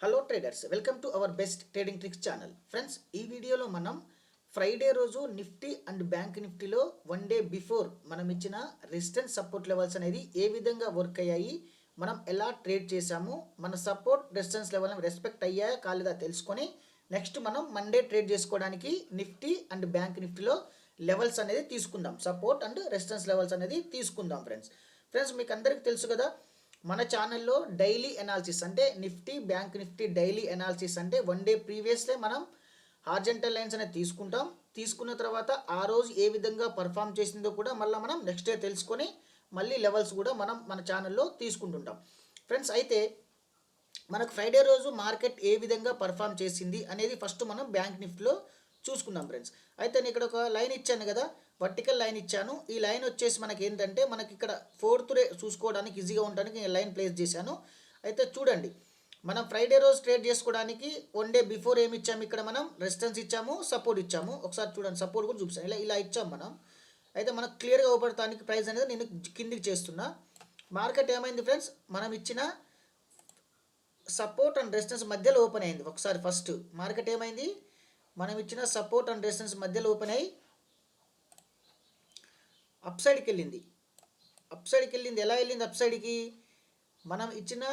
Hello traders, welcome to our best trading tricks channel. Friends, ఈ వీడియోలో మనం Friday రోజు నిఫ్టీ అండ్ బ్యాంక్ నిఫ్టీలో వన్ డే బిఫోర్ మనం ఇచ్చిన రెసిస్టెన్స్ సపోర్ట్ లెవెల్స్ అనేది ఏ విధంగా వర్క్ అయ్యాయి, మనం ఎలా ట్రేడ్ చేసాము, మన సపోర్ట్ రెసిస్టెన్స్ లెవెల్ రెస్పెక్ట్ అయ్యాయా కాలేదా తెలుసుకొని నెక్స్ట్ మనం మండే ట్రేడ్ చేసుకోవడానికి నిఫ్టీ అండ్ బ్యాంక్ నిఫ్టీలో లెవెల్స్ అనేది తీసుకుందాం. సపోర్ట్ అండ్ రెసిస్టెన్స్ లెవెల్స్ అనేది తీసుకుందాం. ఫ్రెండ్స్ మీకు అందరికీ తెలుసు కదా, మన ఛానల్లో డైలీ అనాలిసిస్ అంటే Nifty bank Nifty daily analysis అంటే వన్ డే ప్రీవియస్లే మనం హార్జెంటల్ లైన్స్ అనేది తీసుకున్న తర్వాత ఆ రోజు ఏ విధంగా పర్ఫామ్ చేసిందో కూడా మళ్ళీ మనం నెక్స్ట్ డే తెలుసుకొని మళ్ళీ లెవెల్స్ కూడా మనం మన ఛానల్లో తీసుకుంటుంటాం. ఫ్రెండ్స్ అయితే మనకు ఫ్రైడే రోజు మార్కెట్ ఏ విధంగా పర్ఫామ్ చేసింది అనేది ఫస్ట్ మనం బ్యాంక్ నిఫ్టీలో చూసుకుందాం. ఫ్రెండ్స్ అయితే నేను ఇక్కడ ఒక లైన్ ఇచ్చాను కదా, వర్టికల్ లైన్ ఇచ్చాను. ఈ లైన్ వచ్చేసి మనకి ఏంటంటే మనకి ఇక్కడ ఫోర్త్ డే చూసుకోవడానికి ఈజీగా ఉండడానికి నేను లైన్ ప్లేస్ చేశాను. అయితే చూడండి, మనం ఫ్రైడే రోజు ట్రేడ్ చేసుకోవడానికి వన్ డే బిఫోర్ ఏమి ఇచ్చాము, ఇక్కడ మనం రెసిస్టెన్స్ ఇచ్చాము, సపోర్ట్ ఇచ్చాము. ఒకసారి చూడండి, సపోర్ట్ కూడా చూపిస్తాను. ఇలా ఇచ్చాము మనం. అయితే మనకు క్లియర్గా అవపడటానికి ప్రైస్ అనేది నేను కిందికి చేస్తున్నా. మార్కెట్ ఏమైంది ఫ్రెండ్స్, మనం ఇచ్చిన సపోర్ట్ అండ్ రెసిస్టెన్స్ మధ్యలో ఓపెన్ అయింది. ఒకసారి ఫస్ట్ మార్కెట్ ఏమైంది, మనం ఇచ్చిన సపోర్ట్ అండ్ రెసిస్టెన్స్ మధ్యలో ఓపెన్ అయ్యి అప్ సైడ్కి వెళ్ళింది. ఎలా వెళ్ళింది అప్ సైడ్కి, మనం ఇచ్చిన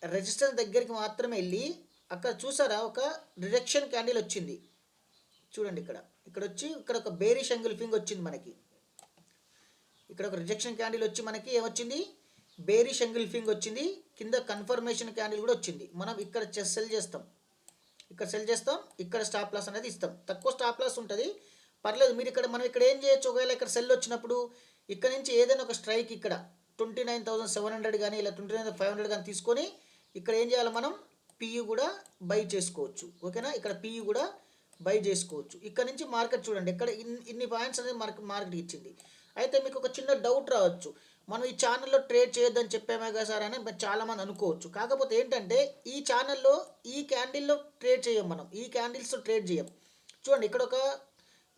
రెసిస్టెన్స్ దగ్గరికి మాత్రమే వెళ్ళి అక్కడ చూసారా ఒక రిజెక్షన్ క్యాండిల్ వచ్చింది. చూడండి, ఇక్కడ వచ్చి ఇక్కడ ఒక బేరిష్ ఎంగుల్ఫింగ్ వచ్చింది మనకి. ఇక్కడ ఒక రిజెక్షన్ క్యాండిల్ వచ్చి మనకి ఏమొచ్చింది, బేరిష్ ఎంగుల్ఫింగ్ వచ్చింది. కింద కన్ఫర్మేషన్ క్యాండిల్ కూడా వచ్చింది. మనం ఇక్కడ సెల్ చేస్తాం, ఇక్కడ స్టాప్ లాస్ అనేది ఇస్తాం. తక్కువ స్టాప్ లాస్ ఉంటుంది, పర్లేదు. మనం ఇక్కడ ఏం చేయొచ్చు, ఒకవేళ ఇక్కడ సెల్ వచ్చినప్పుడు ఇక్కడ నుంచి ఏదైనా ఒక స్ట్రైక్ ఇక్కడ 29,700 కానీ ఇలా 29,500 కానీ తీసుకొని ఇక్కడ ఏం చేయాలి, మనం పియు కూడా బై చేసుకోవచ్చు. ఓకేనా, ఇక్కడ పియు కూడా బై చేసుకోవచ్చు. ఇక్కడ నుంచి మార్కెట్ చూడండి, ఇక్కడ ఇన్ని పాయింట్స్ అనేది మార్కెట్ ఇచ్చింది. అయితే మీకు ఒక చిన్న డౌట్ రావచ్చు, మనం ఈ ఛానల్లో ట్రేడ్ చేయొద్దని చెప్పామే కదా సార్ అని చాలామంది అనుకోవచ్చు. కాకపోతే ఏంటంటే ఈ ఛానల్లో ఈ క్యాండిల్లో ట్రేడ్ చేయం, మనం ఈ క్యాండిల్స్తో ట్రేడ్ చేయం. చూడండి, ఇక్కడ ఒక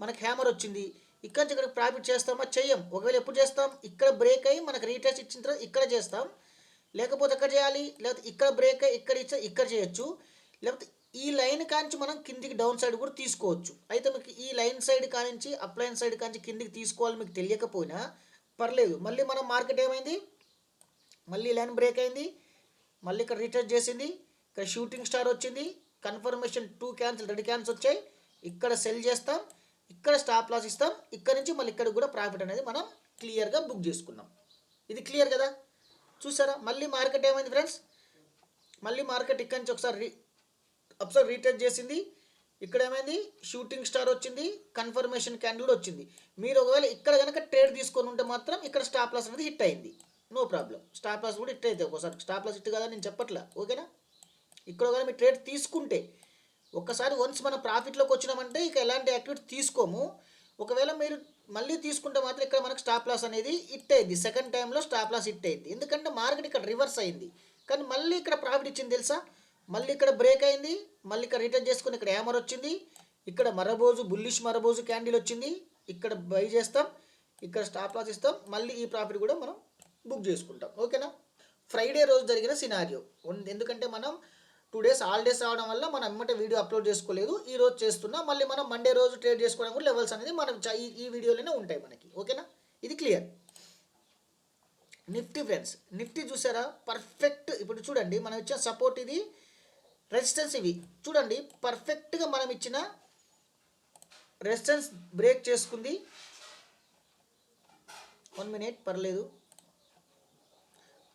మనకి హ్యామర్ వచ్చింది, ఇక్కడ నుంచి ఇక్కడ ప్రాఫిట్ చేస్తామా, చెయ్యం. ఒకవేళ ఎప్పుడు చేస్తాం, ఇక్కడ బ్రేక్ అయ్యి మనకు రీటెస్ట్ ఇచ్చిన తర్వాత ఇక్కడ చేస్తాం, లేకపోతే ఎక్కడ చేయాలి, లేకపోతే ఇక్కడ బ్రేక్ అయ్యి ఇక్కడ చేయొచ్చు, లేకపోతే ఈ లైన్ కాంచి మనం కిందికి డౌన్ సైడ్ కూడా తీసుకోవచ్చు. అయితే మీకు ఈ లైన్ సైడ్ కానించి అప్ లైన్ సైడ్ కాంచి కిందికి తీసుకోవాలి మీకు తెలియకపోయినా పర్లేదు. మళ్ళీ మనం మార్కెట్ ఏమైంది, మళ్ళీ లైన్ బ్రేక్ అయింది, మళ్ళీ ఇక్కడ రీటెస్ట్ చేసింది, ఇక్కడ షూటింగ్ స్టార్ వచ్చింది, కన్ఫర్మేషన్ 2 క్యాన్సిల్, 2 క్యాన్స్ వచ్చాయి. ఇక్కడ సెల్ చేస్తాం, ఇక్కడ స్టాప్ లాస్ ఇస్తాం, ఇక్కడ నుంచి మళ్ళీ ఇక్కడ కూడా ప్రాఫిట్ అనేది మనం క్లియర్గా బుక్ చేసుకున్నాం. ఇది క్లియర్ కదా, చూసారా. మళ్ళీ మార్కెట్ ఏమైంది ఫ్రెండ్స్, మళ్ళీ మార్కెట్ ఇక్కడ నుంచి ఒకసారి రీటెస్ట్ చేసింది, ఇక్కడ ఏమైంది షూటింగ్ స్టార్ వచ్చింది, కన్ఫర్మేషన్ క్యాండిల్ కూడా వచ్చింది. మీరు ఒకవేళ ఇక్కడ కనుక ట్రేడ్ తీసుకొని ఉంటే మాత్రం ఇక్కడ స్టాప్ లాస్ అనేది హిట్ అయింది, నో ప్రాబ్లం. స్టాప్ లాస్ కూడా హిట్ అయితే ఒకసారి స్టాప్ లాస్ హిట్ కదా నేను చెప్పట్లా, ఓకేనా. ఇక్కడ ఒకవేళ మీరు ట్రేడ్ తీసుకుంటే ఒక్కసారి వన్స్ మన ప్రాఫిట్లోకి వచ్చినామంటే ఇక ఎలాంటి యాక్టివిటీ తీసుకోము. ఒకవేళ మీరు మళ్ళీ తీసుకుంటే మాత్రం ఇక్కడ మనకు స్టాప్ లాస్ అనేది హిట్ అయింది. సెకండ్ టైంలో స్టాప్ లాస్ హిట్ అయింది, ఎందుకంటే మార్కెట్ ఇక్కడ రివర్స్ అయింది. కానీ మళ్ళీ ఇక్కడ ప్రాఫిట్ ఇచ్చింది తెలుసా, మళ్ళీ ఇక్కడ బ్రేక్ అయింది, మళ్ళీ ఇక్కడ రిటర్న్ చేసుకుని ఇక్కడ హ్యామర్ వచ్చింది, ఇక్కడ బుల్లిష్ మరబోజు క్యాండిల్ వచ్చింది, ఇక్కడ బై చేస్తాం, ఇక్కడ స్టాప్ లాస్ ఇస్తాం, మళ్ళీ ఈ ప్రాఫిట్ కూడా మనం బుక్ చేసుకుంటాం. ఓకేనా. ఫ్రైడే రోజు జరిగిన సినారియో, ఎందుకంటే మనం 2 days హాలిడేస్ రావడం వల్ల మనం ఎమ్మటే వీడియో అప్లోడ్ చేసుకోలేదు, ఈ రోజు చేస్తున్నా. మళ్ళీ మనం మండే రోజు ట్రేడ్ చేసుకోవడం కూడా లెవెల్స్ అనేది మనం ఈ వీడియోలోనే ఉంటాయి మనకి. ఓకేనా, ఇది క్లియర్. నిఫ్టీ ఫ్రెండ్స్, నిఫ్టీ చూసారా పర్ఫెక్ట్. ఇప్పుడు చూడండి, మనం ఇచ్చిన సపోర్ట్ ఇది, రెసిస్టెన్స్ ఇవి. చూడండి పర్ఫెక్ట్గా మనం ఇచ్చిన రెసిస్టెన్స్ బ్రేక్ చేసుకుంది. 1 minute పర్లేదు.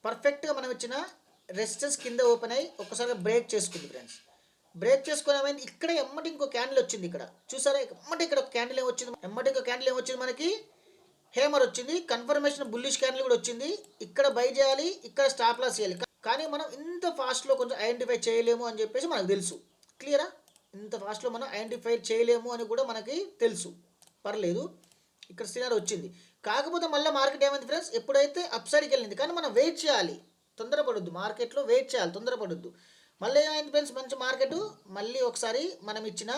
పర్ఫెక్ట్గా మనం ఇచ్చిన రెసిస్టెన్స్ కింద ఓపెన్ అయ్యి ఒక్కసారిగా బ్రేక్ చేసుకుంది ఫ్రెండ్స్. బ్రేక్ చేసుకుని ఏమైంది, ఇక్కడ ఎమ్మటి ఇంకో క్యాండిల్ వచ్చింది. ఇక్కడ చూసారా, ఎమ్మటి ఇక్కడ ఒక క్యాండిల్ ఏమొచ్చింది, మనకి హేమర్ వచ్చింది, కన్ఫర్మేషన్ బుల్లిష్ క్యాండిల్ కూడా వచ్చింది. ఇక్కడ బై చేయాలి, ఇక్కడ స్టాప్ లాస్ చేయాలి. కానీ మనం ఇంత ఫాస్ట్లో కొంచెం ఐడెంటిఫై చేయలేము అని చెప్పేసి మనకు తెలుసు. క్లియరా, ఇంత ఫాస్ట్లో మనం ఐడెంటిఫై చేయలేము అని కూడా మనకి తెలుసు. పర్లేదు, ఇక్కడ సినారీ వచ్చింది. కాకపోతే మళ్ళీ మార్కెట్ ఏమైంది ఫ్రెండ్స్, ఎప్పుడైతే అప్ సైడ్కి వెళ్ళింది. కానీ మనం వెయిట్ చేయాలి, తొందరపడొద్దు, మార్కెట్లో వెయిట్ చేయాలి, తొందరపడొద్దు. మళ్ళీ ఏమైంది ఫ్రెండ్స్, మంచి మార్కెట్ మళ్ళీ ఒకసారి మనం ఇచ్చిన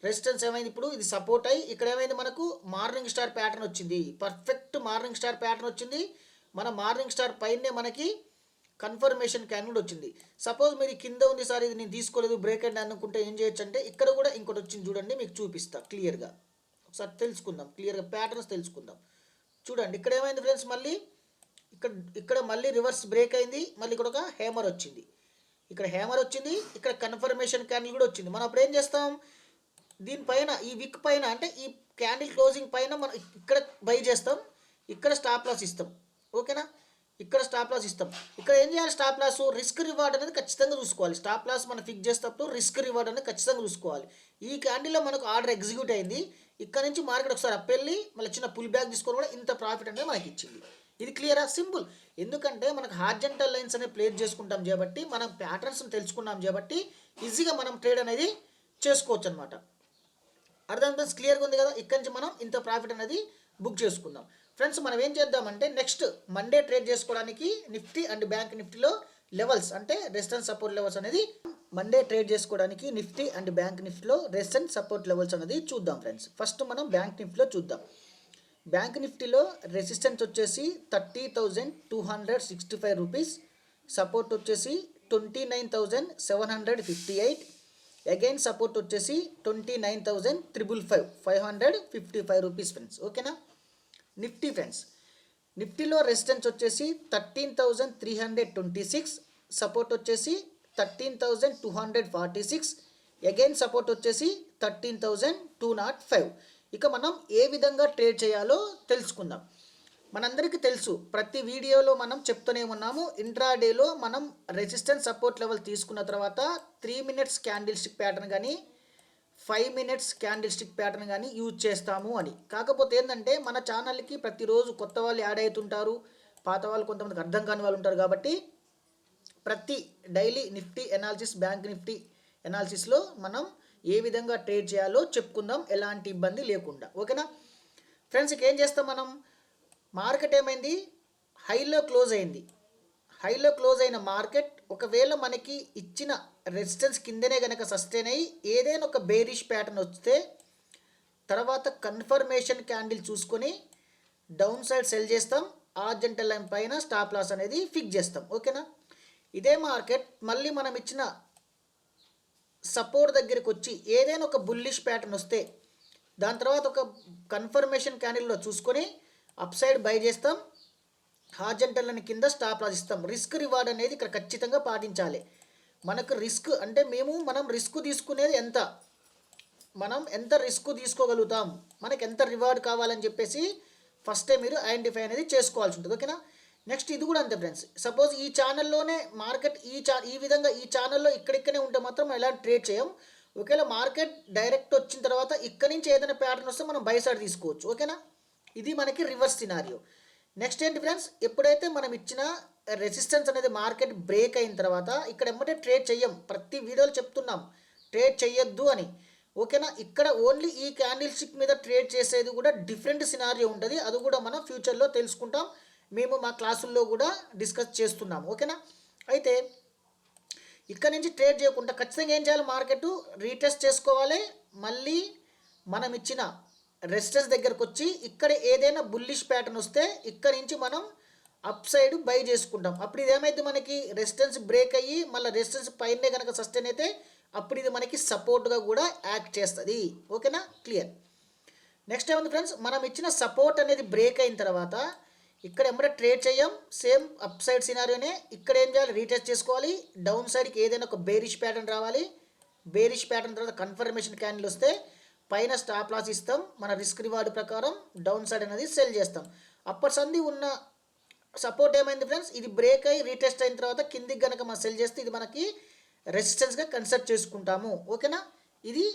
రెసిస్టెన్స్ ఏమైంది, ఇప్పుడు ఇది సపోర్ట్ అయ్యి ఇక్కడ ఏమైంది, మనకు మార్నింగ్ స్టార్ ప్యాటర్న్ వచ్చింది. పర్ఫెక్ట్ మార్నింగ్ స్టార్ ప్యాటర్న్ వచ్చింది. మన మార్నింగ్ స్టార్ పైనే మనకి కన్ఫర్మేషన్ క్యాండిల్ వచ్చింది. సపోజ్ మీరు కింద ఉంది సార్ ఇది నేను తీసుకోలేదు బ్రేక్ అయింది అనుకుంటే ఏం చేయొచ్చు అంటే ఇక్కడ కూడా ఇంకోటి వచ్చింది చూడండి, మీకు చూపిస్తా క్లియర్గా. ఒకసారి తెలుసుకుందాం, క్లియర్గా ప్యాటర్న్స్ తెలుసుకుందాం. చూడండి ఇక్కడ ఏమైంది ఫ్రెండ్స్, మళ్ళీ ఇక్కడ ఇక్కడ మళ్ళీ రివర్స్ బ్రేక్ అయింది, మళ్ళీ ఇక్కడ ఒక హ్యామర్ వచ్చింది, ఇక్కడ హ్యామర్ వచ్చింది, ఇక్కడ కన్ఫర్మేషన్ క్యాండిల్ కూడా వచ్చింది. మనం అప్పుడు ఏం చేస్తాం, దీనిపైన ఈ విక్ పైన అంటే ఈ క్యాండిల్ క్లోజింగ్ పైన మనం ఇక్కడ బై చేస్తాం, ఇక్కడ స్టాప్ లాస్ ఇస్తాం. ఓకేనా, ఇక్కడ స్టాప్ లాస్ ఇస్తాం. ఇక్కడ ఏం చేయాలి, స్టాప్ లాస్ రిస్క్ రివార్డ్ అనేది ఖచ్చితంగా చూసుకోవాలి. స్టాప్ లాస్ మనం ఫిక్స్ చేసేటప్పుడు రిస్క్ రివార్డ్ అనేది ఖచ్చితంగా చూసుకోవాలి. ఈ క్యాండిల్లో మనకు ఆర్డర్ ఎగ్జిక్యూట్ అయింది, ఇక్కడ నుంచి మార్కెట్ ఒకసారి అప్ వెళ్ళి మళ్ళీ చిన్న పుల్ బ్యాక్ తీసుకొని కూడా ఇంత ప్రాఫిట్ అనేది మనకి ఇచ్చింది. ఇది క్లియరా, సింపుల్. ఎందుకంటే మనకు హార్జెంటల్ లైన్స్ అనేది ప్లేస్ చేసుకుంటాం కాబట్టి, మనం ప్యాటర్న్స్ని తెలుసుకున్నాం కాబట్టి ఈజీగా మనం ట్రేడ్ అనేది చేసుకోవచ్చు అనమాట. అర్థం క్లియర్గా ఉంది కదా. ఇక్కడ నుంచి మనం ఇంత ప్రాఫిట్ అనేది బుక్ చేసుకుందాం. ఫ్రెండ్స్ మనం ఏం చేద్దామంటే నెక్స్ట్ మండే ట్రేడ్ చేసుకోవడానికి నిఫ్టీ అండ్ బ్యాంక్ నిఫ్టీలో లెవెల్స్ అంటే రెసిస్టెన్స్ సపోర్ట్ లెవెల్స్ అనేది మండే ట్రేడ్ చేసుకోవడానికి నిఫ్టీ అండ్ బ్యాంక్ నిఫ్టీలో రెసిస్టెన్స్ సపోర్ట్ లెవెల్స్ అనేది చూద్దాం ఫ్రెండ్స్. ఫస్ట్ మనం బ్యాంక్ నిఫ్టీలో చూద్దాం. బ్యాంక్ నిఫ్టీలో రెసిస్టెన్స్ వచ్చేసి 30,265 రూపీస్, సపోర్ట్ వచ్చేసి 29,758, అగైన్ సపోర్ట్ వచ్చేసి 29,555, 555 రూపీస్ ఫ్రెండ్స్. ఓకేనా. నిఫ్టీ ఫ్రెండ్స్, నిఫ్టీలో రెసిస్టెన్స్ వచ్చేసి 13,326, సపోర్ట్ వచ్చేసి 13,246, అగైన్ సపోర్ట్ వచ్చేసి 13,205. ఇక మనం ఏ విధంగా ట్రేడ్ చేయాలో తెలుసుకుందాం. మనందరికీ తెలుసు, ప్రతి వీడియోలో మనం చెప్తూనే ఉన్నాము, ఇంట్రాడేలో మనం రెసిస్టెన్స్ సపోర్ట్ లెవెల్ తీసుకున్న తర్వాత 3 మినిట్స్ క్యాండిల్ స్టిక్ ప్యాటర్న్ కానీ 5 మినిట్స్ క్యాండిల్ స్టిక్ ప్యాటర్న్ కానీ యూజ్ చేస్తాము అని. కాకపోతే ఏంటంటే మన ఛానల్కి ప్రతిరోజు కొత్త వాళ్ళు యాడ్ అవుతుంటారు, పాత వాళ్ళు కొంతమందికి అర్థం కాని వాళ్ళు ఉంటారు కాబట్టి ప్రతి daily Nifty analysis, bank Nifty ఎనాలిసిస్లో మనం ఏ విధంగా ట్రేడ్ చేయాలో చెప్పుకుందాం, ఎలాంటి ఇబ్బంది లేకుండా. ఓకేనా ఫ్రెండ్స్. ఇక ఏం చేస్తాం మనం, మార్కెట్ ఏమైంది, హైలో క్లోజ్ అయింది. హైలో క్లోజ్ అయిన మార్కెట్ ఒకవేళ మనకి ఇచ్చిన రెసిస్టెన్స్ కిందనే కనుక సస్టైన్ అయ్యి ఏదైనా ఒక బేరిష్ ప్యాటర్న్ వస్తే తర్వాత కన్ఫర్మేషన్ క్యాండిల్ చూసుకొని డౌన్ సైడ్ సెల్ చేస్తాం, హారిజాంటల్ లైన్ పైన స్టాప్ లాస్ అనేది ఫిక్స్ చేస్తాం. ఓకేనా. ఇదే మార్కెట్ మళ్ళీ మనం ఇచ్చిన సపోర్ట్ దగ్గరికి వచ్చి ఏదైనా ఒక బుల్లిష్ ప్యాటర్న్ వస్తే దాని తర్వాత ఒక కన్ఫర్మేషన్ క్యాండిల్లో చూసుకొని అప్ సైడ్ బై చేస్తాం, హారిజాంటల్ లైన్ కింద స్టాప్ లాస్ ఇస్తాం. రిస్క్ రివార్డ్ అనేది ఇక్కడ ఖచ్చితంగా పాటించాలి. మనకు రిస్క్ అంటే మనం రిస్క్ తీసుకునేది ఎంత, మనం ఎంత రిస్క్ తీసుకోగలుగుతాం, మనకి ఎంత రివార్డ్ కావాలని చెప్పేసి ఫస్టే మీరు ఐడెంటిఫై అనేది చేసుకోవాల్సి ఉంటుంది. ఓకేనా. నెక్స్ట్ ఇది కూడా అంతే ఫ్రెండ్స్. సపోజ్ ఈ ఛానల్లోనే మార్కెట్ ఈ విధంగా ఈ ఛానల్లో ఇక్కడిక్కడే ఉంటే మాత్రం ఎలాంటి ట్రేడ్ చేయం. ఒకవేళ మార్కెట్ డైరెక్ట్ వచ్చిన తర్వాత ఇక్కడ నుంచి ఏదైనా ప్యాటర్న్ వస్తే మనం బై సైడ్ తీసుకోవచ్చు. ఓకేనా. ఇది మనకి రివర్స్ సినారియో. నెక్స్ట్ ఏంటి ఫ్రెండ్స్, ఎప్పుడైతే మనం ఇచ్చిన రెసిస్టెన్స్ అనేది మార్కెట్ బ్రేక్ అయిన తర్వాత ఇక్కడ ఎమ్మటే ట్రేడ్ చెయ్యం. ప్రతి వీడియోలో చెప్తున్నాం ట్రేడ్ చెయ్యొద్దు అని. ఓకేనా. ఇక్కడ ఓన్లీ ఈ క్యాండిల్ స్టిక్ మీద ట్రేడ్ చేసేది కూడా డిఫరెంట్ సినారియో ఉంటుంది. అది కూడా మనం ఫ్యూచర్లో తెలుసుకుంటాం, మేము మా క్లాసుల్లో కూడా డిస్కస్ చేస్తున్నాము. ఓకేనా. అయితే ఇక్కడ నుంచి ట్రేడ్ చేయకుండా ఖచ్చితంగా ఏం చేయాలి, మార్కెట్ రీటెస్ట్ చేసుకోవాలి, మళ్ళీ మనం ఇచ్చిన రెసిస్టెన్స్ దగ్గరకు వచ్చి ఇక్కడ ఏదైనా బుల్లిష్ ప్యాటర్న్ వస్తే ఇక్కడ నుంచి మనం అప్ సైడ్ బై చేసుకుంటాం. అప్పుడు ఇది ఏమైంది, మనకి రెసిస్టెన్స్ బ్రేక్ అయ్యి మళ్ళీ రెసిస్టెన్స్ పైనే కనుక సస్టైన్ అయితే అప్పుడు ఇది మనకి సపోర్ట్గా కూడా యాక్ట్ చేస్తుంది. ఓకేనా, క్లియర్. నెక్స్ట్ ఏముంది ఫ్రెండ్స్, మనం ఇచ్చిన సపోర్ట్ అనేది బ్రేక్ అయిన తర్వాత ఇక్కడ ఎమ్మటే ట్రేడ్ చేయం, సేమ్ అప్ సైడ్ సినారియోనే. ఇక్కడ ఏం చేయాలి, రీటెస్ట్ చేసుకోవాలి, డౌన్ సైడ్కి ఏదైనా ఒక బేరిష్ ప్యాటర్న్ రావాలి, బేరిష్ ప్యాటర్న్ తర్వాత కన్ఫర్మేషన్ క్యాండిల్ వస్తే పైన స్టాప్ లాస్ ఇస్తాం, మన రిస్క్ రివార్డ్ ప్రకారం డౌన్ సైడ్ అనేది సెల్ చేస్తాం. అప్పటి సంది ఉన్న సపోర్ట్ ఏమైంది ఫ్రెండ్స్, ఇది బ్రేక్ అయ్యి రీటెస్ట్ అయిన తర్వాత కిందికి కనుక మనం సెల్ చేస్తే ఇది మనకి రెసిస్టెన్స్గా కన్సిడర్ చేసుకుంటాము. ఓకేనా. ఇది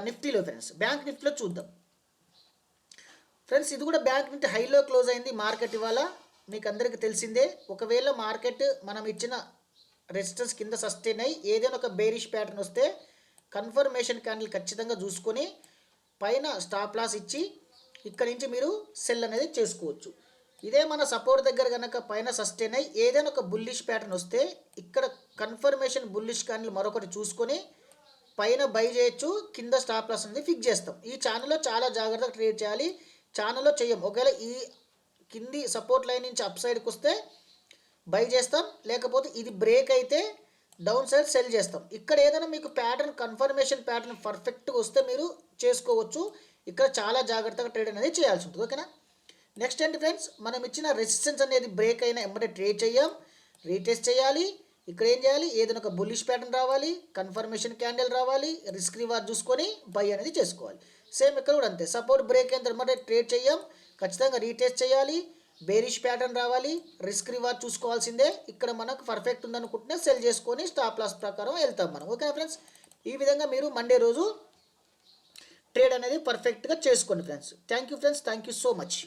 నిఫ్టీలో ఫ్రెండ్స్. బ్యాంక్ నిఫ్టీలో చూద్దాం ఫ్రెండ్స్. ఇది కూడా బ్యాంక్ నిఫ్టీ హైలో క్లోజ్ అయింది మార్కెట్ ఇవాళ, మీకు అందరికీ తెలిసిందే. ఒకవేళ మార్కెట్ మనం ఇచ్చిన రెసిస్టెన్స్ కింద సస్టైన్ అయ్యి ఏదైనా ఒక బేరిష్ ప్యాటర్న్ వస్తే కన్ఫర్మేషన్ క్యాండిల్ ఖచ్చితంగా చూసుకొని పైన స్టాప్ లాస్ ఇచ్చి ఇక్కడ నుంచి మీరు సెల్ అనేది చేసుకోవచ్చు. ఇదే మన సపోర్ట్ దగ్గర కనుక పైన సస్టైన్ అయ్యి ఏదైనా ఒక బుల్లిష్ ప్యాటర్న్ వస్తే ఇక్కడ కన్ఫర్మేషన్ బుల్లిష్ క్యాండిల్ మరొకటి చూసుకొని పైన బై చేయొచ్చు, కింద స్టాప్ లాస్ అనేది ఫిక్స్ చేస్తాం. ఈ ఛానల్లో చాలా జాగ్రత్తగా ట్రేడ్ చేయాలి, ఛానల్లో చెయ్యం. ఒకవేళ ఈ కింది సపోర్ట్ లైన్ నుంచి అప్ సైడ్కి వస్తే బై చేస్తాం, లేకపోతే ఇది బ్రేక్ అయితే డౌన్ సైడ్ సెల్ చేస్తాం. ఇక్కడ ఏదైనా మీకు ప్యాటర్న్ కన్ఫర్మేషన్ ప్యాటర్న్ పర్ఫెక్ట్గా వస్తే మీరు చేసుకోవచ్చు. ఇక్కడ చాలా జాగ్రత్తగా ట్రేడ్ అనేది చేయాల్సి ఉంటుంది. ఓకేనా. నెక్స్ట్ ఏంటి ఫ్రెండ్స్, మనం ఇచ్చిన రెసిస్టెన్స్ అనేది బ్రేక్ అయినా ఎమ్మటే ట్రేడ్ చేయం, రీటెస్ట్ చేయాలి. ఇక్కడ ఏం చేయాలి, ఏదైనా ఒక బుల్లిష్ ప్యాటర్న్ రావాలి, కన్ఫర్మేషన్ క్యాండిల్ రావాలి, రిస్క్ రివార్డ్ చూసుకొని బై అనేది చేసుకోవాలి. సేమ్ ఇక్కడ కూడా అంతే, సపోర్ట్ బ్రేక్ అయిన తర్వాత ట్రేడ్ చేయం, ఖచ్చితంగా రీటెస్ట్ చేయాలి, బేరిష్ ప్యాటర్న్ రావాలి, రిస్క్ రివార్డ్ చూసుకోవాల్సిందే. ఇక్కడ మనకు పర్ఫెక్ట్ ఉందనుకుంటే సెల్ చేసుకొని స్టాప్ లాస్ ప్రకారం వెళ్తాం మనం. ఓకేనా ఫ్రెండ్స్, ఈ విధంగా మీరు మండే రోజు ట్రేడ్ అనేది పర్ఫెక్ట్గా చేసుకోండి friends. Thank you friends, thank you so much.